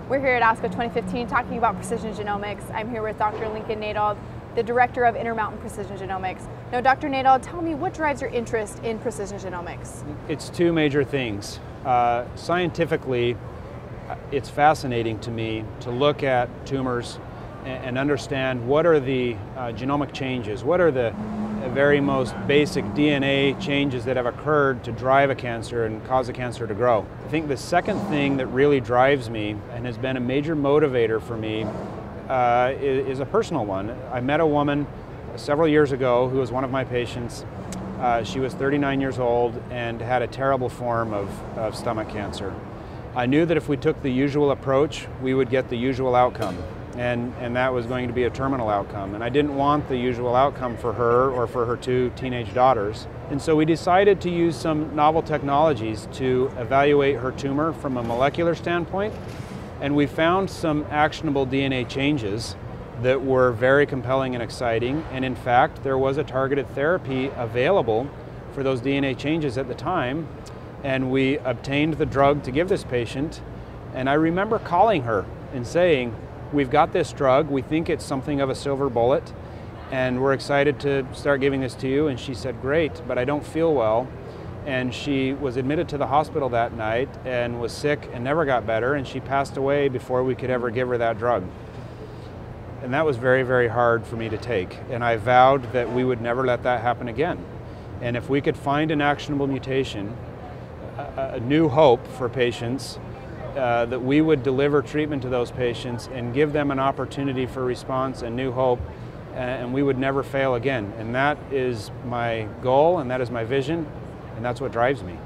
We're here at ASCO 2015 talking about precision genomics. I'm here with Dr. Lincoln Nadauld, the Director of Intermountain Precision Genomics. Now, Dr. Nadauld, tell me, what drives your interest in precision genomics? It's two major things. Scientifically, it's fascinating to me to look at tumors and understand what are the genomic changes, what are the very most basic DNA changes that have occurred to drive a cancer and cause a cancer to grow. I think the second thing that really drives me and has been a major motivator for me is a personal one. I met a woman several years ago who was one of my patients. She was 39 years old and had a terrible form of stomach cancer. I knew that if we took the usual approach, we would get the usual outcome. And that was going to be a terminal outcome. And I didn't want the usual outcome for her or for her two teenage daughters. And so we decided to use some novel technologies to evaluate her tumor from a molecular standpoint. And we found some actionable DNA changes that were very compelling and exciting. And in fact, there was a targeted therapy available for those DNA changes at the time. And we obtained the drug to give this patient. And I remember calling her and saying, "We've got this drug, we think it's something of a silver bullet, and we're excited to start giving this to you." And she said, "Great, but I don't feel well." And she was admitted to the hospital that night and was sick and never got better, and she passed away before we could ever give her that drug. And that was very, very hard for me to take. And I vowed that we would never let that happen again. And if we could find an actionable mutation, a new hope for patients, that we would deliver treatment to those patients and give them an opportunity for response and new hope, and we would never fail again. And that is my goal, and that is my vision, and that's what drives me.